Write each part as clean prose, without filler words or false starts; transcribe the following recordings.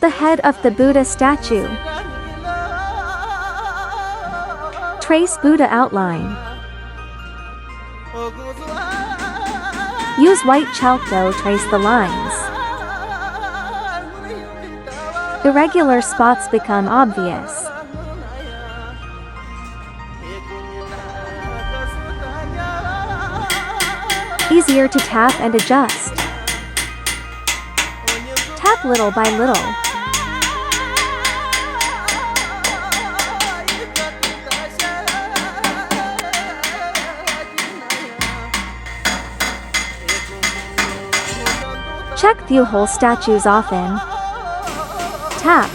the head of the Buddha statue. Trace Buddha outline. Use white chalk dough, trace the lines. Irregular spots become obvious. Easier to tap and adjust. Tap little by little. Check view hole statues often. Tap,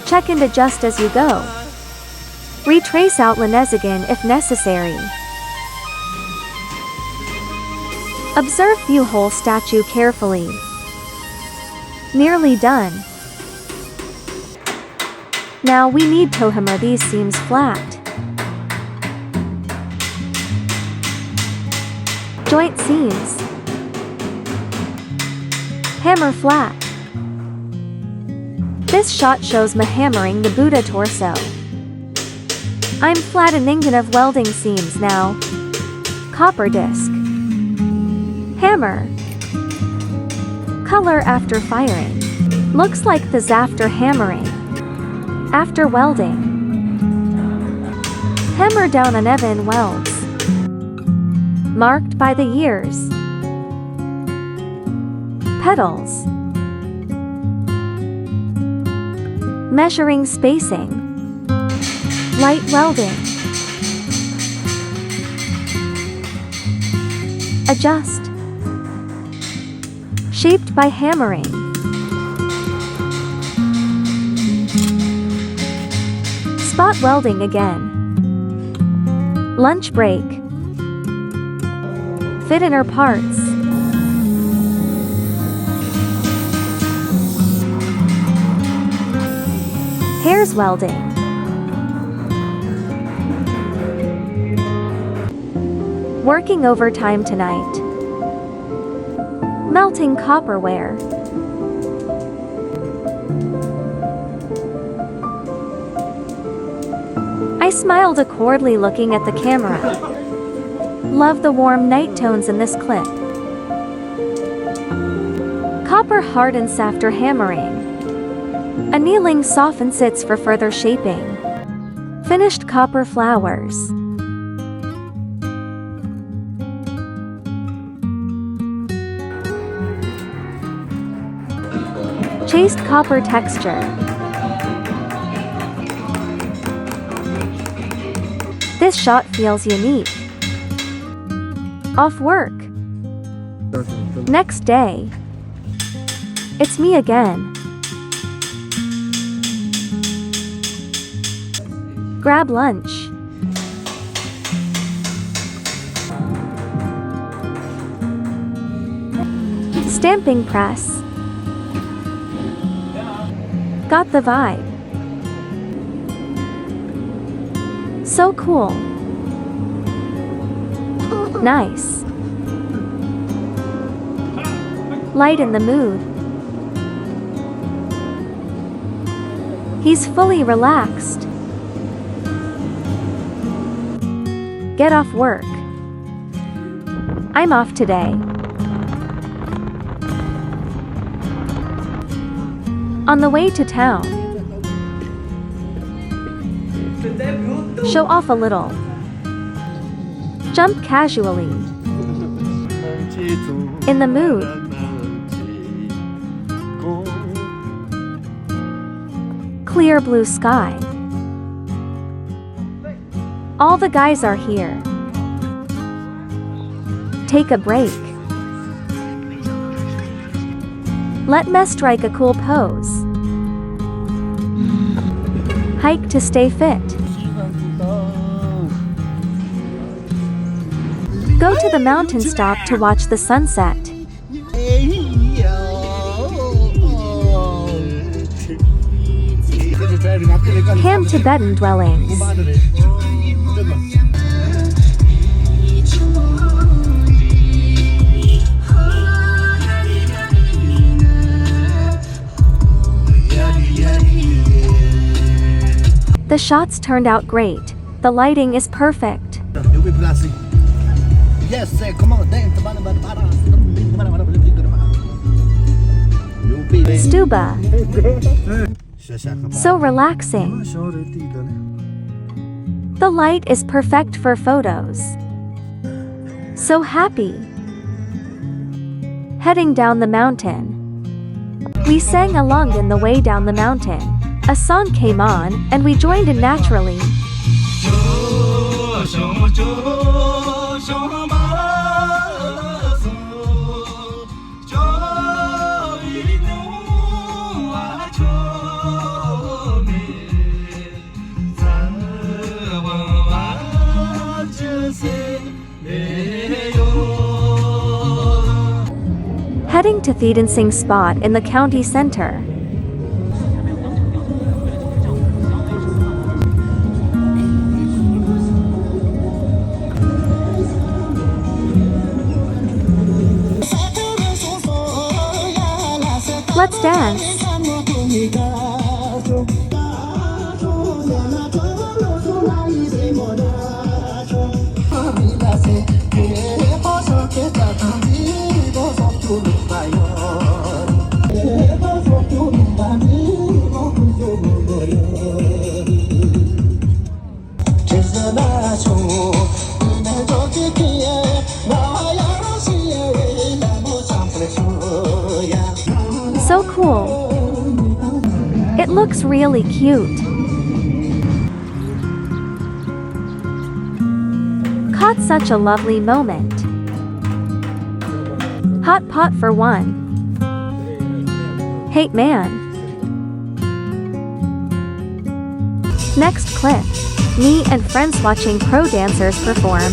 check and adjust as you go. Retrace outlines again if necessary. Observe view hole statue carefully. Nearly done. Now we need to hammer these seams flat. Joint seams. Hammer flat. This shot shows me hammering the Buddha torso. I'm flattening of welding seams now. Copper disc. Hammer. Color after firing. Looks like this after hammering. After welding. Hammer down uneven welds. Marked by the years. Petals. Measuring spacing. Light welding. Adjust. Shaped by hammering. Spot welding again. Lunch break. Fit inner parts. Hairs welding. Working overtime tonight. Melting copperware. I smiled awkwardly looking at the camera. Love the warm night tones in this clip. Copper hardens after hammering. Annealing softens it for further shaping. Finished copper flowers. Chased copper texture. This shot feels unique. Off work. Next day. It's me again. Grab lunch. Stamping press. Got the vibe. So cool. Nice. Light in the mood. He's fully relaxed. Get off work. I'm off today. On the way to town. Show off a little. Jump casually. In the mood. Clear blue sky. All the guys are here. Take a break. Let me strike a cool pose. Hike to stay fit. Go to the mountain stop to watch the sunset. Ham Tibetan dwellings. The shots turned out great. The lighting is perfect. Stuba. So relaxing. The light is perfect for photos. So happy. Heading down the mountain. We sang along in the way down the mountain. A song came on, and we joined in naturally. Heading to Tibetan spot in the county center. Let's dance. So cool. It looks really cute. Caught such a lovely moment. Hot pot for one. Hey man. Next clip. Me and friends watching pro dancers perform.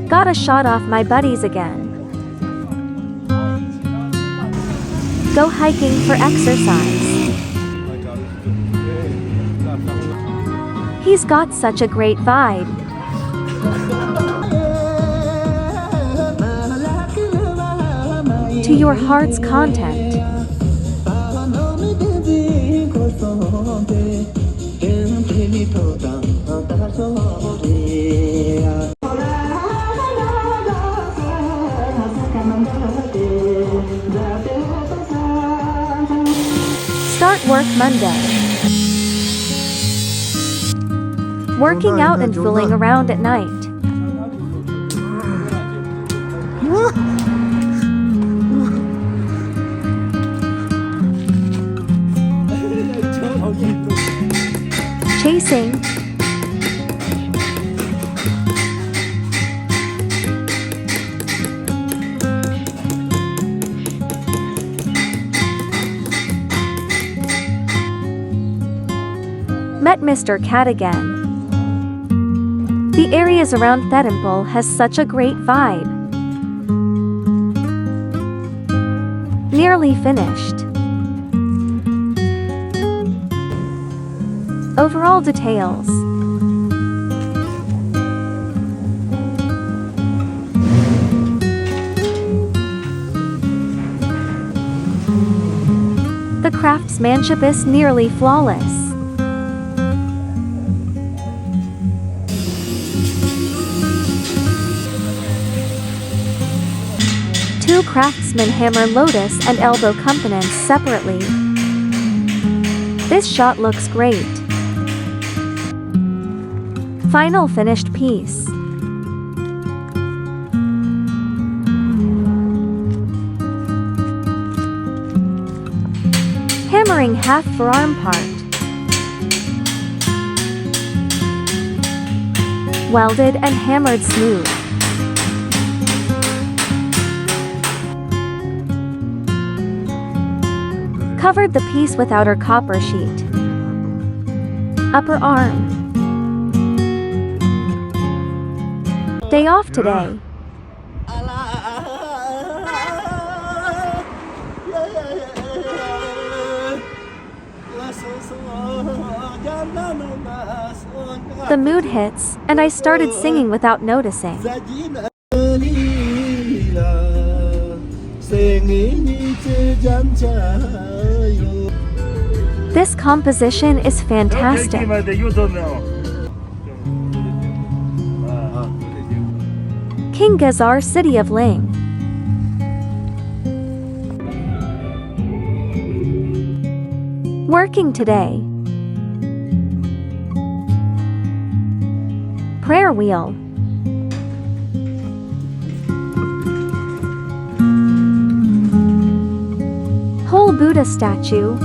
Got a shot off my buddies again. Go hiking for exercise. He's got such a great vibe. To your heart's content. Start work Monday. Working out and fooling around at night. Chasing. Met Mr. Cat again. The areas around Tibetan has such a great vibe. Nearly finished. Overall details. The craftsmanship is nearly flawless. Two craftsmen hammer lotus and elbow components separately. This shot looks great. Final finished piece. Hammering half forearm part. Welded and hammered smooth. Covered the piece with outer copper sheet. Upper arm. Day off today. The mood hits, and I started singing without noticing. This composition is fantastic. King Gazar, City of Ling. Working today. Prayer wheel. Whole Buddha statue.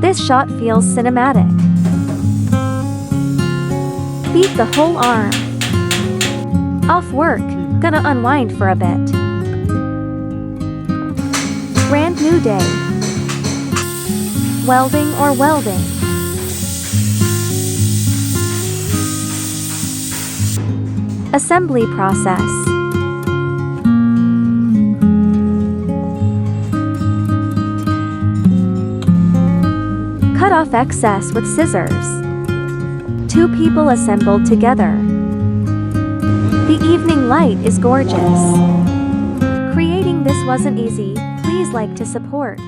This shot feels cinematic. Beat the whole arm. Off work, gonna unwind for a bit. Brand new day. Welding or welding. Assembly process. Cut off excess with scissors. Two people assembled together. The evening light is gorgeous. Creating this wasn't easy. Please like to support.